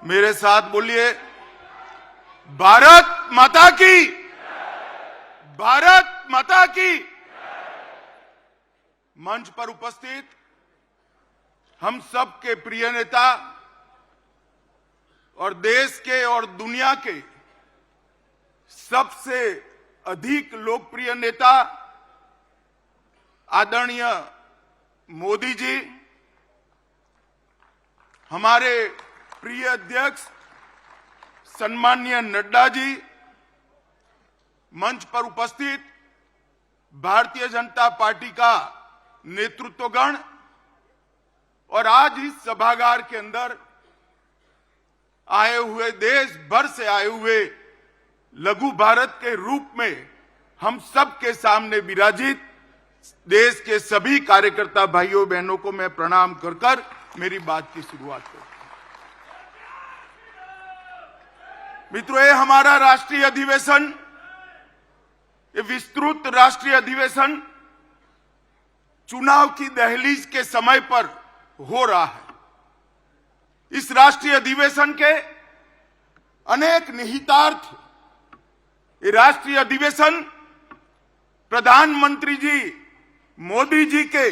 मेरे साथ बोलिए, भारत माता की, भारत माता की। मंच पर उपस्थित हम सब के प्रिय नेता और देश के और दुनिया के सबसे अधिक लोकप्रिय नेता आदरणीय मोदी जी, हमारे प्रिय अध्यक्ष सम्माननीय नड्डा जी, मंच पर उपस्थित भारतीय जनता पार्टी का नेतृत्वगण और आज इस सभागार के अंदर आए हुए, देश भर से आए हुए लघु भारत के रूप में हम सब के सामने विराजित देश के सभी कार्यकर्ता भाइयों बहनों को मैं प्रणाम कर कर मेरी बात की शुरुआत करता हूं। मित्रों, ये हमारा राष्ट्रीय अधिवेशन, ये विस्तृत राष्ट्रीय अधिवेशन चुनाव की दहलीज के समय पर हो रहा है। इस राष्ट्रीय अधिवेशन के अनेक निहितार्थ, ये राष्ट्रीय अधिवेशन प्रधानमंत्री जी मोदी जी के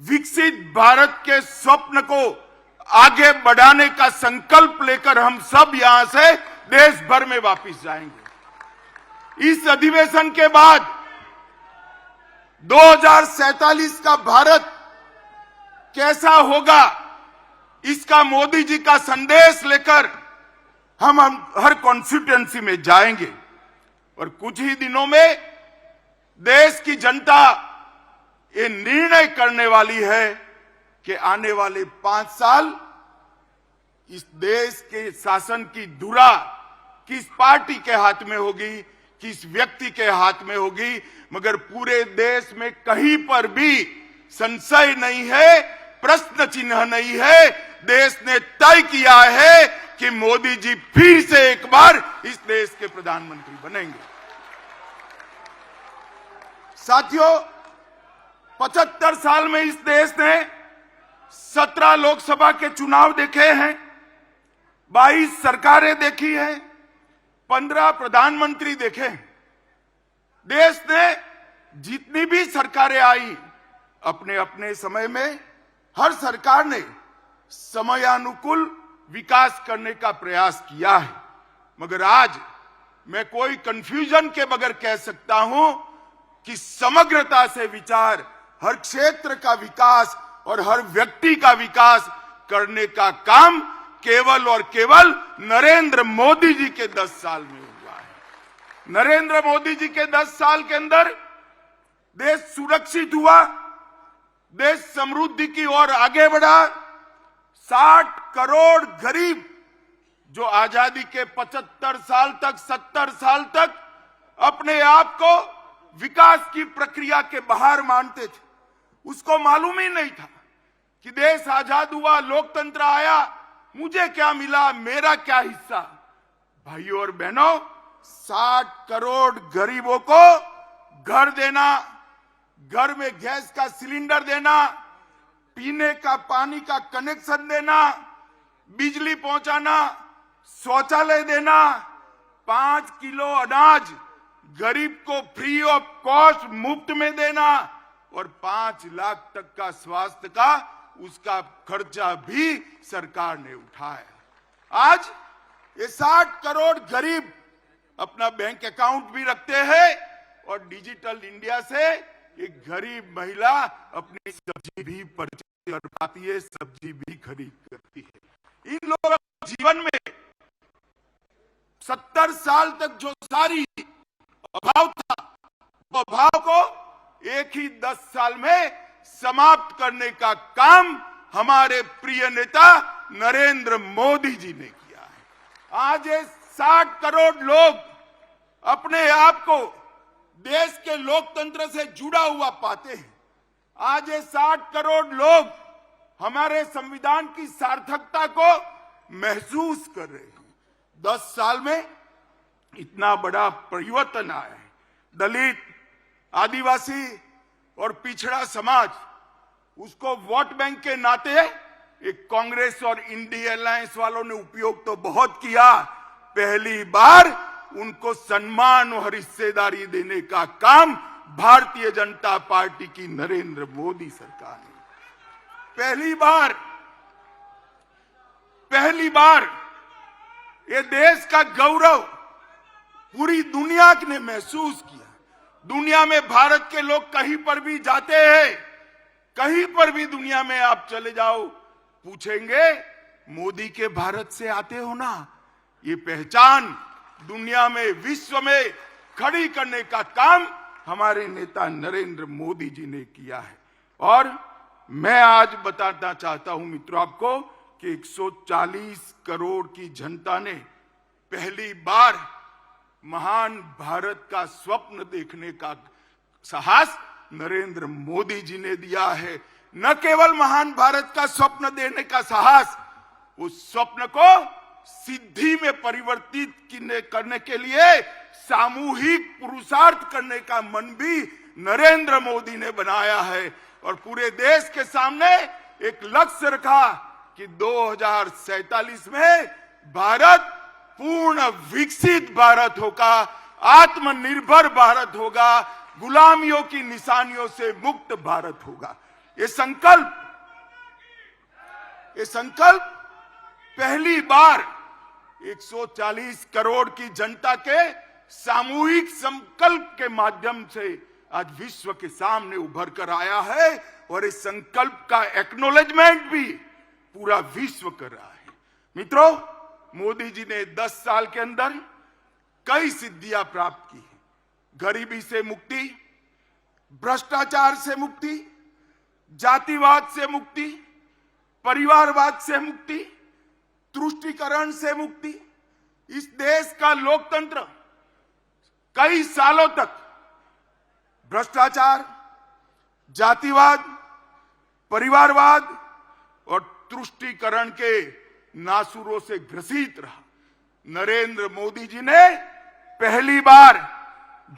विकसित भारत के स्वप्न को आगे बढ़ाने का संकल्प लेकर हम सब यहां से देश भर में वापस जाएंगे। इस अधिवेशन के बाद 2047 का भारत कैसा होगा, इसका मोदी जी का संदेश लेकर हम हर कॉन्स्टिट्यूएंसी में जाएंगे और कुछ ही दिनों में देश की जनता ये निर्णय करने वाली है कि आने वाले 5 साल इस देश के शासन की धुरा किस पार्टी के हाथ में होगी, किस व्यक्ति के हाथ में होगी। मगर पूरे देश में कहीं पर भी संशय नहीं है, प्रश्न चिन्ह नहीं है। देश ने तय किया है कि मोदी जी फिर से एक बार इस देश के प्रधानमंत्री बनेंगे। साथियों, 75 साल में इस देश ने 17 लोकसभा के चुनाव देखे हैं, 22 सरकारें देखी हैं, 15 प्रधानमंत्री देखे। देश ने जितनी भी सरकारें आई, अपने अपने समय में हर सरकार ने समयानुकूल विकास करने का प्रयास किया है। मगर आज मैं कोई कंफ्यूजन के बगैर कह सकता हूं कि समग्रता से विचार, हर क्षेत्र का विकास और हर व्यक्ति का विकास करने का काम केवल और केवल नरेंद्र मोदी जी के 10 साल में हुआ है। नरेंद्र मोदी जी के 10 साल के अंदर देश सुरक्षित हुआ, देश समृद्धि की ओर आगे बढ़ा। 60 करोड़ गरीब जो आजादी के 75 साल तक, 70 साल तक अपने आप को विकास की प्रक्रिया के बाहर मानते थे, उसको मालूम ही नहीं था कि देश आजाद हुआ, लोकतंत्र आया, मुझे क्या मिला, मेरा क्या हिस्सा। भाइयों और बहनों, 60 करोड़ गरीबों को घर देना, घर में गैस का सिलेंडर देना, पीने का पानी का कनेक्शन देना, बिजली पहुंचाना, शौचालय देना, 5 किलो अनाज गरीब को फ्री ऑफ कॉस्ट मुफ्त में देना और 5 लाख तक का स्वास्थ्य का उसका खर्चा भी सरकार ने उठाया। आज ये 60 करोड़ गरीब अपना बैंक अकाउंट भी रखते हैं और डिजिटल इंडिया से एक गरीब महिला अपनी सब्जी भी परचेज कर पाती है, सब्जी भी खरीद करती है। इन लोगों के जीवन में 70 साल तक जो सारी अभाव था, वो अभाव को एक ही 10 साल में समाप्त करने का काम हमारे प्रिय नेता नरेंद्र मोदी जी ने किया है। आज ये 60 करोड़ लोग अपने आप को देश के लोकतंत्र से जुड़ा हुआ पाते हैं। आज ये 60 करोड़ लोग हमारे संविधान की सार्थकता को महसूस कर रहे हैं। 10 साल में इतना बड़ा परिवर्तन आया है। दलित, आदिवासी और पिछड़ा समाज उसको वोट बैंक के नाते एक कांग्रेस और इंडिया अलायंस वालों ने उपयोग तो बहुत किया, पहली बार उनको सम्मान और हिस्सेदारी देने का काम भारतीय जनता पार्टी की नरेंद्र मोदी सरकार ने पहली बार ये देश का गौरव पूरी दुनिया ने महसूस किया। दुनिया में भारत के लोग कहीं पर भी जाते हैं, कहीं पर भी दुनिया में आप चले जाओ, पूछेंगे मोदी के भारत से आते हो ना। ये पहचान दुनिया में, विश्व में खड़ी करने का काम हमारे नेता नरेंद्र मोदी जी ने किया है। और मैं आज बताना चाहता हूं मित्रों आपको कि 140 करोड़ की जनता ने पहली बार महान भारत का स्वप्न देखने का साहस नरेंद्र मोदी जी ने दिया है। न केवल महान भारत का स्वप्न देने का साहस, उस स्वप्न को सिद्धि में परिवर्तित करने के लिए सामूहिक पुरुषार्थ करने का मन भी नरेंद्र मोदी ने बनाया है। और पूरे देश के सामने एक लक्ष्य रखा कि 2047 में भारत पूर्ण विकसित भारत होगा, आत्मनिर्भर भारत होगा, गुलामियों की निशानियों से मुक्त भारत होगा। ये संकल्प पहली बार 140 करोड़ की जनता के सामूहिक संकल्प के माध्यम से आज विश्व के सामने उभर कर आया है। और इस संकल्प का एक्नॉलेजमेंट भी पूरा विश्व कर रहा है। मित्रों, मोदी जी ने 10 साल के अंदर कई सिद्धियां प्राप्त की हैं। गरीबी से मुक्ति, भ्रष्टाचार से मुक्ति, जातिवाद से मुक्ति, परिवारवाद से मुक्ति, तुष्टीकरण से मुक्ति। इस देश का लोकतंत्र कई सालों तक भ्रष्टाचार, जातिवाद, परिवारवाद और तुष्टीकरण के नासुरों से ग्रसित रहा। नरेंद्र मोदी जी ने पहली बार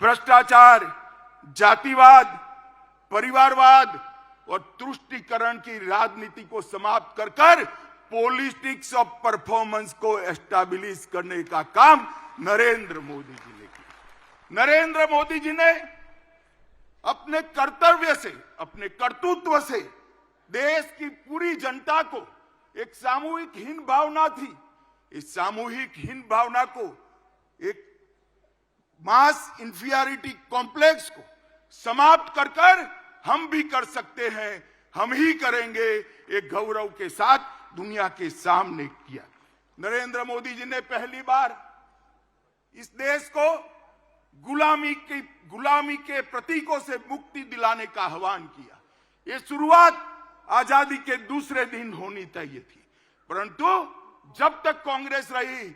भ्रष्टाचार, जातिवाद, परिवारवाद और तुष्टीकरण की राजनीति को समाप्त कर पॉलिटिक्स ऑफ परफॉर्मेंस को एस्टैब्लिश करने का काम नरेंद्र मोदी जी ने किया। नरेंद्र मोदी जी ने अपने कर्तव्य से, अपने कर्तृत्व से देश की पूरी जनता को एक सामूहिक हीन भावना थी, इस सामूहिक हीन भावना को, एक मास इंफीरियरिटी कॉम्प्लेक्स को समाप्त कर हम भी कर सकते हैं, हम ही करेंगे, एक गौरव के साथ दुनिया के सामने किया। नरेंद्र मोदी जी ने पहली बार इस देश को गुलामी के प्रतीकों से मुक्ति दिलाने का आह्वान किया। ये शुरुआत आजादी के दूसरे दिन होनी चाहिए थी, परंतु जब तक कांग्रेस रही,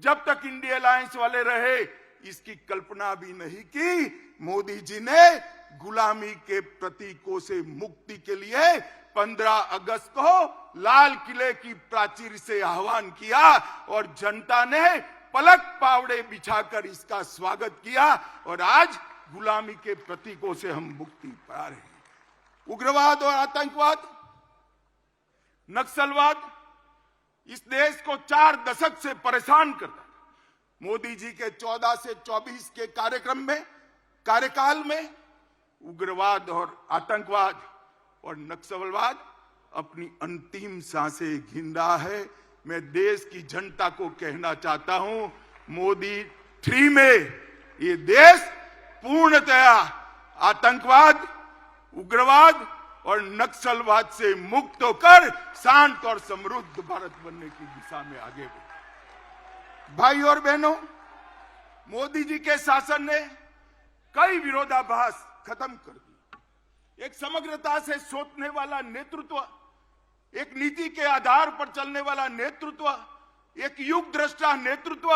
जब तक इंडिया अलायंस वाले रहे, इसकी कल्पना भी नहीं की। मोदी जी ने गुलामी के प्रतीकों से मुक्ति के लिए 15 अगस्त को लाल किले की प्राचीर से आह्वान किया और जनता ने पलक पावड़े बिछाकर इसका स्वागत किया। और आज गुलामी के प्रतीकों से हम मुक्ति पा रहे हैं। उग्रवाद और आतंकवाद, नक्सलवाद इस देश को 4 दशक से परेशान करता है। मोदी जी के 14 से 24 के कार्यकाल में उग्रवाद और आतंकवाद और नक्सलवाद अपनी अंतिम सांसें गिन रहा है। मैं देश की जनता को कहना चाहता हूं, मोदी 3 में ये देश पूर्णतया आतंकवाद, उग्रवाद और नक्सलवाद से मुक्त होकर शांत और समृद्ध भारत बनने की दिशा में आगे बढ़े। भाई और बहनों, मोदी जी के शासन ने कई विरोधाभास खत्म कर दी। एक समग्रता से सोचने वाला नेतृत्व, एक नीति के आधार पर चलने वाला नेतृत्व, एक युग दृष्टा नेतृत्व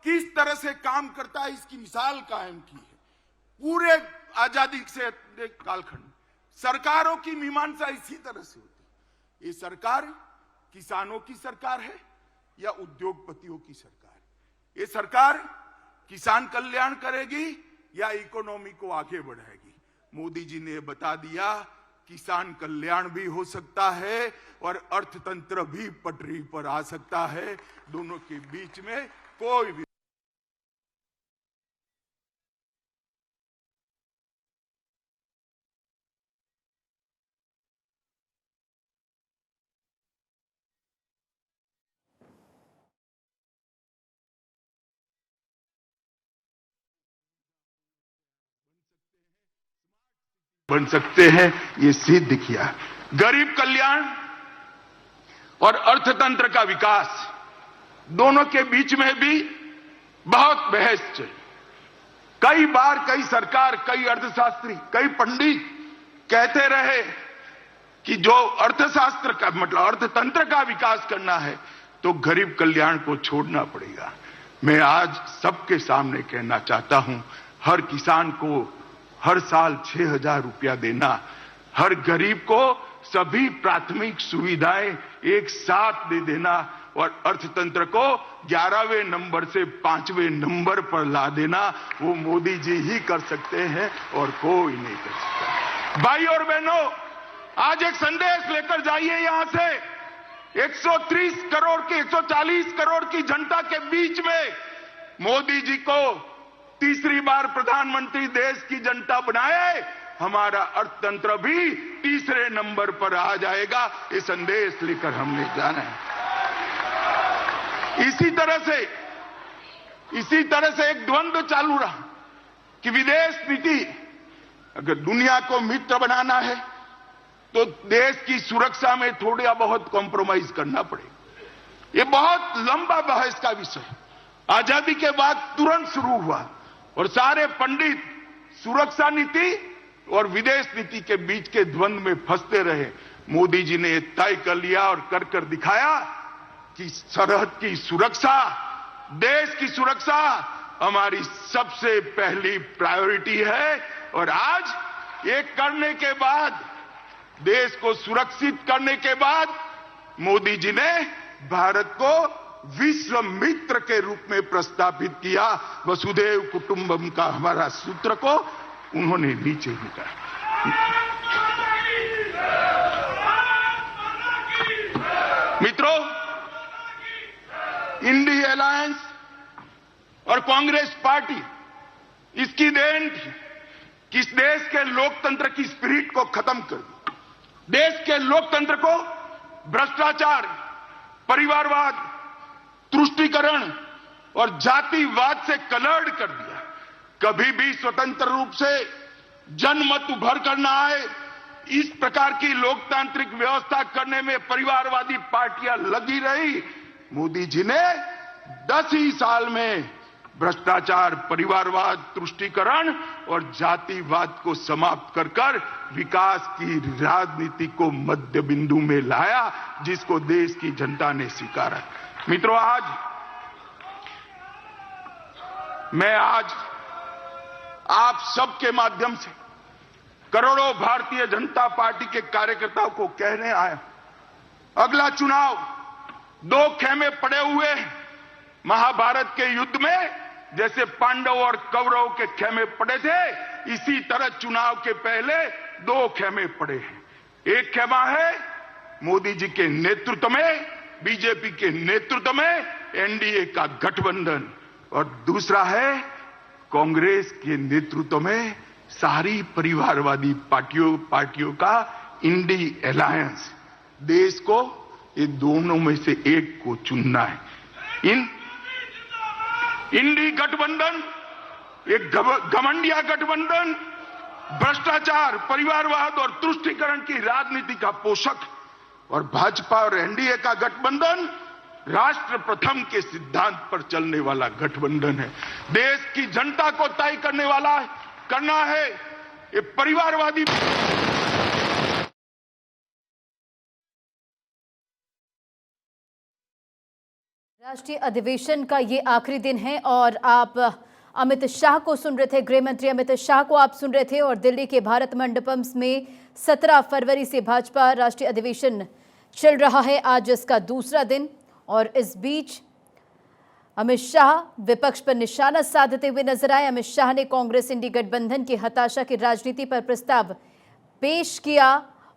किस तरह से काम करता है, इसकी मिसाल कायम की है। पूरे आजादी से कालखंड सरकारों की मीमांसा इसी तरह से होती है। ये सरकार किसानों की सरकार है या उद्योगपतियों की सरकार? ये सरकार किसान कल्याण करेगी या इकोनॉमी को आगे बढ़ाएगी? मोदी जी ने बता दिया किसान कल्याण भी हो सकता है और अर्थतंत्र भी पटरी पर आ सकता है। दोनों के बीच में कोई भी बन सकते हैं, ये सिद्ध किया। गरीब कल्याण और अर्थतंत्र का विकास दोनों के बीच में भी बहुत बहस चली। कई बार कई सरकार, कई अर्थशास्त्री, कई पंडित कहते रहे कि जो अर्थशास्त्र का मतलब अर्थतंत्र का विकास करना है तो गरीब कल्याण को छोड़ना पड़ेगा। मैं आज सबके सामने कहना चाहता हूं, हर किसान को हर साल 6,000 रुपया देना, हर गरीब को सभी प्राथमिक सुविधाएं एक साथ दे देना और अर्थतंत्र को 11वें नंबर से 5वें नंबर पर ला देना, वो मोदी जी ही कर सकते हैं और कोई नहीं कर सकता। भाई और बहनों, आज एक संदेश लेकर जाइए यहां से। 130 करोड़ की 140 करोड़ की जनता के बीच में मोदी जी को तीसरी बार प्रधानमंत्री देश की जनता बनाए, हमारा अर्थतंत्र भी तीसरे नंबर पर आ जाएगा। ये संदेश लेकर हमने जाना है। इसी तरह से एक द्वंद्व चालू रहा कि विदेश नीति, अगर दुनिया को मित्र बनाना है तो देश की सुरक्षा में थोड़ा बहुत कॉम्प्रोमाइज करना पड़ेगा। ये बहुत लंबा बहस का विषय आजादी के बाद तुरंत शुरू हुआ और सारे पंडित सुरक्षा नीति और विदेश नीति के बीच के द्वंद्व में फंसते रहे। मोदी जी ने तय कर लिया और कर दिखाया कि सरहद की सुरक्षा, देश की सुरक्षा हमारी सबसे पहली प्रायोरिटी है। और आज ये करने के बाद, देश को सुरक्षित करने के बाद, मोदी जी ने भारत को विश्व मित्र के रूप में प्रस्तावित किया। वसुधैव कुटुंबकम का हमारा सूत्र को उन्होंने नीचे लिखा। मित्रों, इंडी अलायंस और कांग्रेस पार्टी, इसकी देन थी कि इस देश के लोकतंत्र की स्पिरिट को खत्म कर दिया। देश के लोकतंत्र को भ्रष्टाचार, परिवारवाद, तुष्टीकरण और जातिवाद से कलर्ड कर दिया। कभी भी स्वतंत्र रूप से जनमत उभर कर न आए, इस प्रकार की लोकतांत्रिक व्यवस्था करने में परिवारवादी पार्टियां लगी रही। मोदी जी ने 10 ही साल में भ्रष्टाचार, परिवारवाद, तुष्टीकरण और जातिवाद को समाप्त कर विकास की राजनीति को मध्य बिंदु में लाया, जिसको देश की जनता ने स्वीकारा। मित्रों, मैं आज आप सबके माध्यम से करोड़ों भारतीय जनता पार्टी के कार्यकर्ताओं को कहने आया, अगला चुनाव 2 खेमे पड़े हुए हैं। महाभारत के युद्ध में जैसे पांडव और कौरव के खेमे पड़े थे, इसी तरह चुनाव के पहले 2 खेमे पड़े हैं। एक खेमा है मोदी जी के नेतृत्व में, बीजेपी के नेतृत्व में एनडीए का गठबंधन, और दूसरा है कांग्रेस के नेतृत्व में सारी परिवारवादी पार्टियों का इंडी अलायंस। देश को ये दोनों में से एक को चुनना है। इंडी गठबंधन एक घमंडिया गठबंधन, भ्रष्टाचार, परिवारवाद और तुष्टीकरण की राजनीति का पोषक, और भाजपा और एनडीए का गठबंधन राष्ट्र प्रथम के सिद्धांत पर चलने वाला गठबंधन है। देश की जनता को तय करना है ये परिवारवादी। राष्ट्रीय अधिवेशन का ये आखिरी दिन है और आप अमित शाह को सुन रहे थे, गृह मंत्री अमित शाह को आप सुन रहे थे। और दिल्ली के भारत मंडपम में 17 फरवरी से भाजपा राष्ट्रीय अधिवेशन चल रहा है, आज इसका दूसरा दिन। और इस बीच अमित शाह विपक्ष पर निशाना साधते हुए नजर आए। अमित शाह ने कांग्रेस इंडी गठबंधन की हताशा की राजनीति पर प्रस्ताव पेश किया।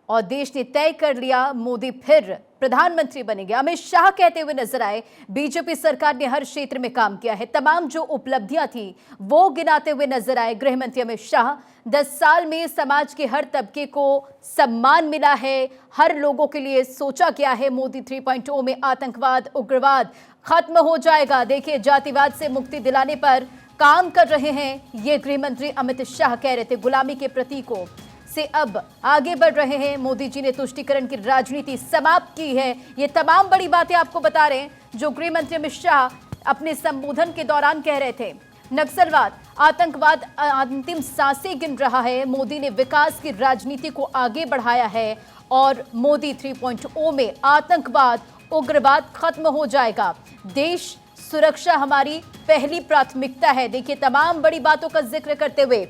और देश ने तय कर लिया मोदी फिर प्रधानमंत्री बनेंगे। अमित शाह कहते हुए नजर आए, बीजेपी सरकार ने हर क्षेत्र में काम किया है, तमाम जो उपलब्धियां थी वो गिनाते हुए नजर आए गृह मंत्री अमित शाह। 10 साल में समाज के हर तबके को सम्मान मिला है, हर लोगों के लिए सोचा गया है। मोदी 3.0 में आतंकवाद, उग्रवाद खत्म हो जाएगा। देखिए, जातिवाद से मुक्ति दिलाने पर काम कर रहे हैं, ये गृह मंत्री अमित शाह कह रहे थे। गुलामी के प्रतीकों से अब आगे बढ़ रहे हैं। मोदी जी ने तुष्टीकरण की राजनीति समाप्त की है। ये तमाम बड़ी बातें आपको बता रहे हैं जो गृह मंत्री अमित शाह अपने संबोधन के दौरान कह रहे थे। नक्सलवाद, आतंकवाद अंतिम सांसें गिन रहा है। मोदी ने विकास की राजनीति को आगे बढ़ाया है और मोदी 3.0 में आतंकवाद, उग्रवाद खत्म हो जाएगा। देश सुरक्षा हमारी पहली प्राथमिकता है। देखिए, तमाम बड़ी बातों का जिक्र करते हुए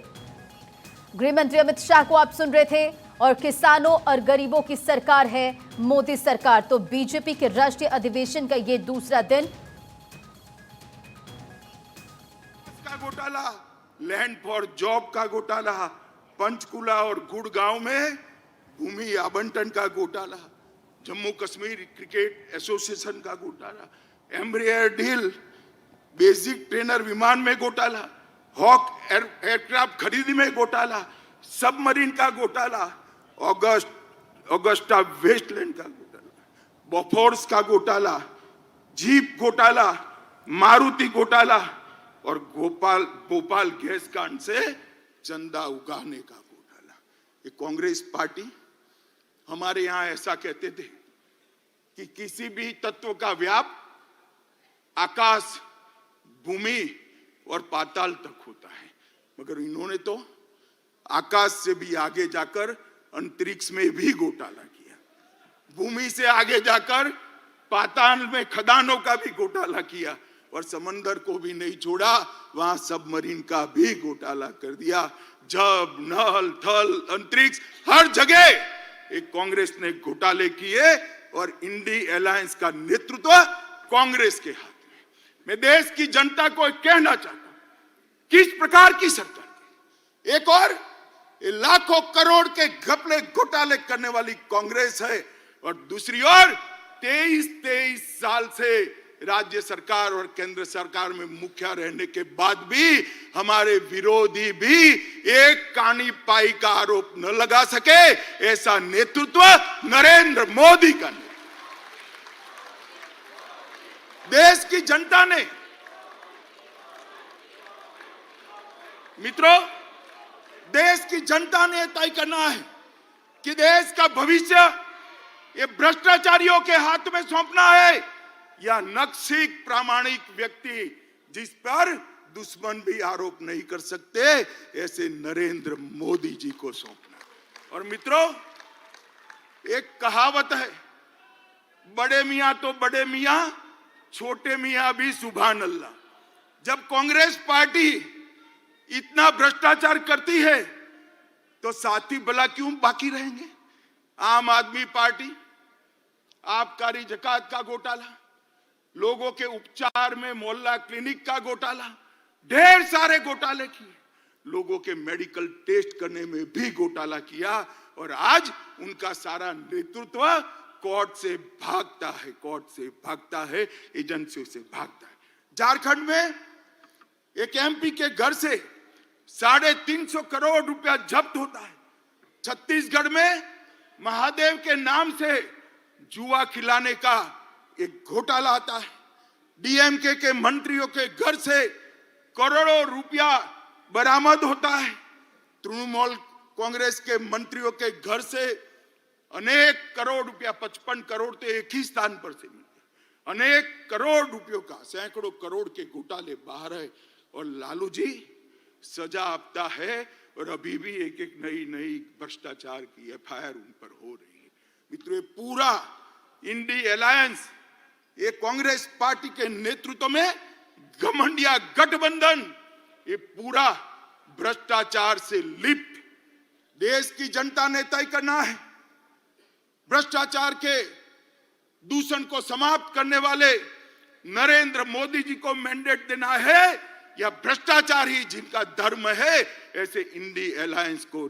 गृह मंत्री अमित शाह को आप सुन रहे थे। और किसानों और गरीबों की सरकार है मोदी सरकार। तो बीजेपी के राष्ट्रीय अधिवेशन का ये दूसरा दिन। का घोटाला, लैंड फॉर जॉब का घोटाला, पंचकुला और गुड़गांव में भूमि आवंटन का घोटाला, जम्मू कश्मीर क्रिकेट एसोसिएशन का घोटाला, एम्ब्रियर डील, बेसिक ट्रेनर विमान में घोटाला, हॉक एयरक्राफ्ट खरीदी में घोटाला, सबमरीन का घोटाला, ऑगस्टा वेस्टलैंड का घोटाला, बोफोर्स का घोटाला, जीप घोटाला, मारुति घोटाला और भोपाल गैस कांड से चंदा उगाने का घोटाला। ये कांग्रेस पार्टी हमारे यहां ऐसा कहते थे कि किसी भी तत्व का व्याप आकाश, भूमि और पाताल तक होता है, मगर इन्होंने तो आकाश से भी आगे जाकर अंतरिक्ष में भी घोटाला किया, भूमि से आगे जाकर पाताल में खदानों का भी घोटाला किया और समंदर को भी नहीं छोड़ा, वहां सबमरीन का भी घोटाला कर दिया। जब, नल, थल, अंतरिक्ष, हर जगह एक कांग्रेस ने घोटाले किए और इंडी अलायंस का नेतृत्व कांग्रेस के हाथ में। मैं देश की जनता को कहना चाहता हूं, किस प्रकार की सरकार, एक और लाखों करोड़ के घपले घोटाले करने वाली कांग्रेस है और दूसरी ओर 23 साल से राज्य सरकार और केंद्र सरकार में मुखिया रहने के बाद भी हमारे विरोधी भी एक कानी पाई का आरोप न लगा सके, ऐसा नेतृत्व नरेंद्र मोदी का नेतृत्व। देश की जनता ने, मित्रों, देश की जनता ने तय करना है कि देश का भविष्य ये भ्रष्टाचारियों के हाथ में सौंपना है या नक्सिक प्रामाणिक व्यक्ति जिस पर दुश्मन भी आरोप नहीं कर सकते, ऐसे नरेंद्र मोदी जी को सौंपना। और मित्रों, एक कहावत है, बड़े मियां तो बड़े मियां, छोटे मियां भी सुभान अल्लाह। जब कांग्रेस पार्टी इतना भ्रष्टाचार करती है तो साथी भला क्यों बाकी रहेंगे? आम आदमी पार्टी आबकारी जकात का घोटाला, लोगों के उपचार में मोहल्ला क्लिनिक का घोटाला, ढेर सारे घोटाले किए, लोगों के मेडिकल टेस्ट करने में भी घोटाला किया और आज उनका सारा नेतृत्व कोर्ट से भागता है, कोर्ट से भागता है, एजेंसियों से भागता है। झारखंड में एक एमपी के घर से 350 करोड़ रुपया जब्त होता है। छत्तीसगढ़ में महादेव के नाम से जुआ खिलाने का एक घोटाला आता है। डीएमके के मंत्रियों के घर से करोड़ों रुपया बरामद होता है। तृणमूल कांग्रेस के मंत्रियों के घर से अनेक करोड़ रुपया, 55 करोड़ तो एक ही स्थान पर से मिलते, अनेक करोड़ रुपयों का, सैकड़ों करोड़ के घोटाले बाहर है और लालू जी सजा आपता है और अभी भी एक एक नई भ्रष्टाचार की एफआईआर उन पर हो रही है। मित्रों, ये पूरा इंडी अलायंस, ये कांग्रेस पार्टी के नेतृत्व में घमंडिया गठबंधन, ये पूरा भ्रष्टाचार से लिप्त। देश की जनता ने तय करना है, भ्रष्टाचार के दूषण को समाप्त करने वाले नरेंद्र मोदी जी को मैंडेट देना है या भ्रष्टाचार ही जिनका धर्म है, ऐसे इंडी अलायंस को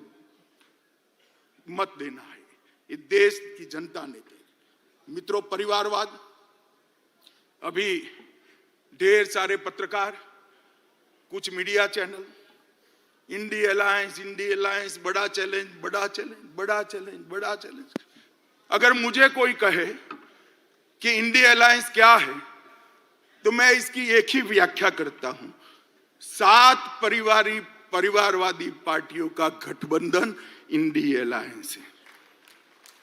मत देना है। ये देश की जनता ने दी। मित्रों, परिवारवाद, अभी ढेर सारे पत्रकार, कुछ मीडिया चैनल, इंडिया अलायंस, बड़ा चैलेंज, बड़ा चैलेंज, बड़ा चैलेंज, बड़ा चैलेंज। अगर मुझे कोई कहे कि इंडिया अलायंस क्या है, तो मैं इसकी एक ही व्याख्या करता हूं, 7 परिवारवादी पार्टियों का गठबंधन इंडिया अलायंस है।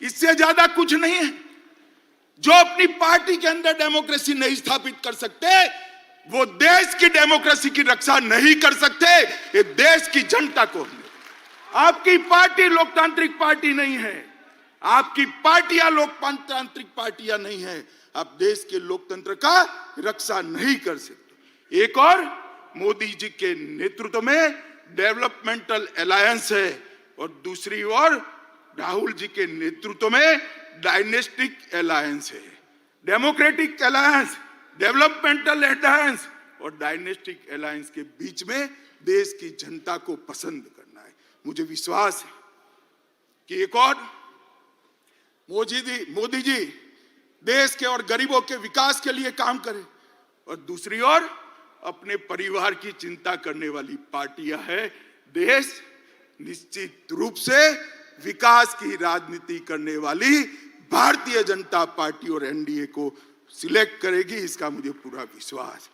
इससे ज्यादा कुछ नहीं है। जो अपनी पार्टी के अंदर डेमोक्रेसी नहीं स्थापित कर सकते, वो देश की डेमोक्रेसी की रक्षा नहीं कर सकते। ये देश की जनता को, आपकी पार्टी लोकतांत्रिक पार्टी नहीं है, आपकी पार्टियां लोकतांत्रिक पार्टियां नहीं है, आप देश के लोकतंत्र का रक्षा नहीं कर सकते। एक और मोदी जी के नेतृत्व में डेवलपमेंटल अलायंस है और दूसरी ओर राहुल जी के नेतृत्व में डायनेस्टिक अलायंस है। डेमोक्रेटिक अलायंस, डेवलपमेंटल अलायंस और डायनेस्टिक अलायंस के बीच में देश की जनता को पसंद करना है। मुझे विश्वास है कि एक और मोदी जी देश के और गरीबों के विकास के लिए काम करें और दूसरी ओर अपने परिवार की चिंता करने वाली पार्टियां है। देश निश्चित रूप से विकास की राजनीति करने वाली भारतीय जनता पार्टी और एनडीए को सिलेक्ट करेगी, इसका मुझे पूरा विश्वास है।